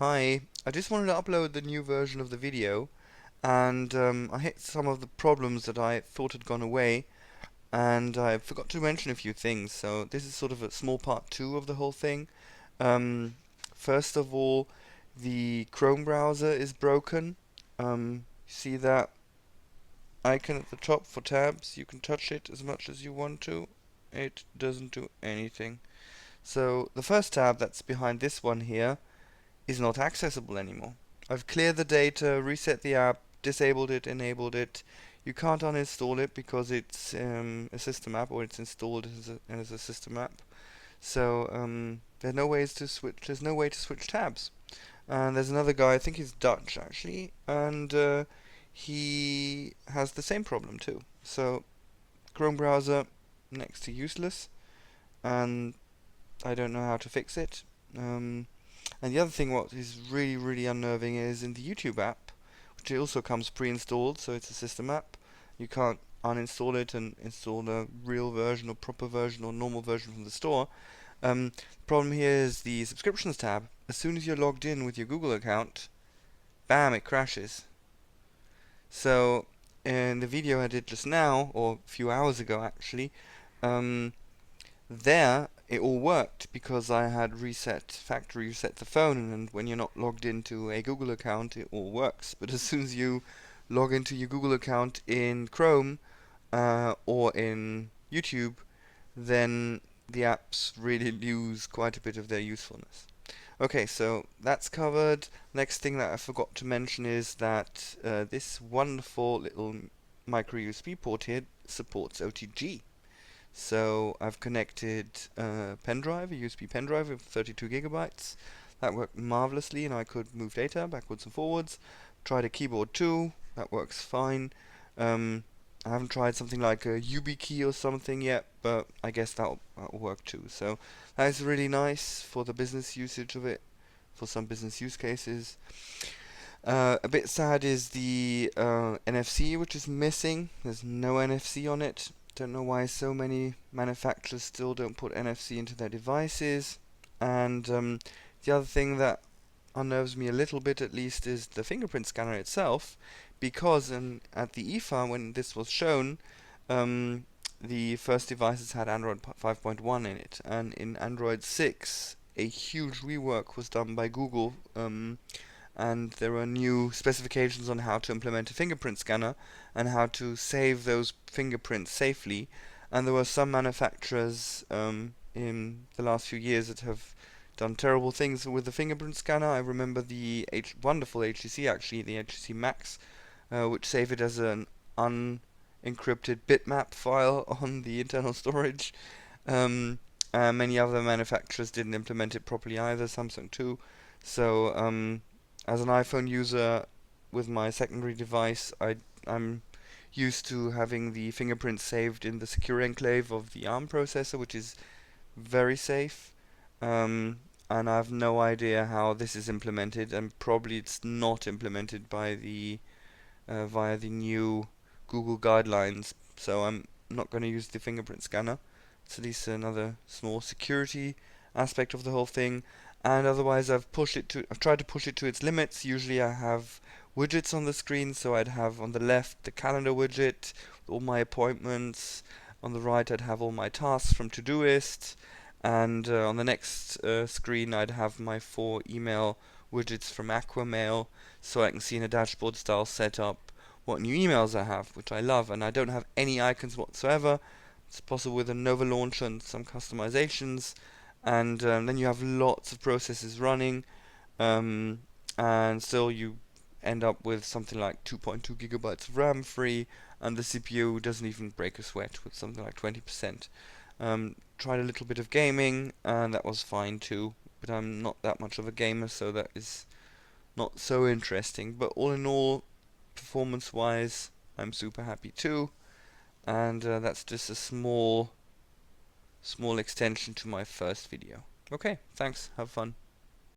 Hi, I just wanted to upload the new version of the video, and I hit some of the problems that I thought had gone away, and I forgot to mention a few things, so this is sort of a small part 2 of the whole thing. Um, First of all, the Chrome browser is broken. You see that icon at the top for tabs? You can touch it as much as you want to. It doesn't do anything. So the first tab that's behind this one here is not accessible anymore. I've cleared the data, reset the app, disabled it, enabled it. You can't uninstall it because it's a system app, or it's installed as a system app. So there are no ways to switch. There's no way to switch tabs. And there's another guy, I think he's Dutch actually, and he has the same problem too. So Chrome browser next to useless, and I don't know how to fix it. And the other thing what is really, really unnerving is in the YouTube app, which also comes pre-installed, so it's a system app. You can't uninstall it and install a real version or proper version or normal version from the store. The problem here is the subscriptions tab. As soon as you're logged in with your Google account, bam, it crashes. So in the video I did just now, or a few hours ago actually, um, there, it all worked because I had factory reset the phone, and when you're not logged into a Google account, it all works. But as soon as you log into your Google account in Chrome or in YouTube, then the apps really lose quite a bit of their usefulness. Okay, so that's covered. Next thing that I forgot to mention is that this wonderful little micro USB port here supports OTG. So I've connected a pen drive, a USB pen drive of 32 gigabytes. That worked marvelously, and I could move data backwards and forwards. Tried a keyboard too. That works fine. I haven't tried something like a YubiKey or something yet, but I guess that'll work too. So that is really nice for the business usage of it, for some business use cases. A bit sad is the NFC, which is missing. There's no NFC on it. Don't know why so many manufacturers still don't put NFC into their devices. And the other thing that unnerves me a little bit, at least, is the fingerprint scanner itself, because at the IFA, when this was shown, um, the first devices had Android 5.1 in it, and in Android 6, a huge rework was done by Google. And there are new specifications on how to implement a fingerprint scanner and how to save those fingerprints safely. And there were some manufacturers in the last few years that have done terrible things with the fingerprint scanner. I remember the wonderful HTC, actually, the HTC Max, which saved it as an unencrypted bitmap file on the internal storage. Many other manufacturers didn't implement it properly either, Samsung too. So as an iPhone user with my secondary device, I'm used to having the fingerprint saved in the secure enclave of the ARM processor, which is very safe. Um, and I have no idea how this is implemented, and probably it's not implemented by the via the new Google guidelines. So I'm not going to use the fingerprint scanner. It's at least another small security aspect of the whole thing. And otherwise, I've tried to push it to its limits. Usually, I have widgets on the screen, so I'd have on the left the calendar widget with all my appointments. On the right, I'd have all my tasks from Todoist, and on the next screen, I'd have my 4 email widgets from Aquamail, so I can see in a dashboard style setup what new emails I have, which I love. And I don't have any icons whatsoever. It's possible with a Nova launcher and some customizations, and then you have lots of processes running, um, and still you end up with something like 2.2 gigabytes of RAM free, and the CPU doesn't even break a sweat with something like 20%. Tried a little bit of gaming, and that was fine too, but I'm not that much of a gamer, so that is not so interesting. But all in all, performance-wise, I'm super happy too, and that's just a small extension to my first video. Okay, thanks, have fun.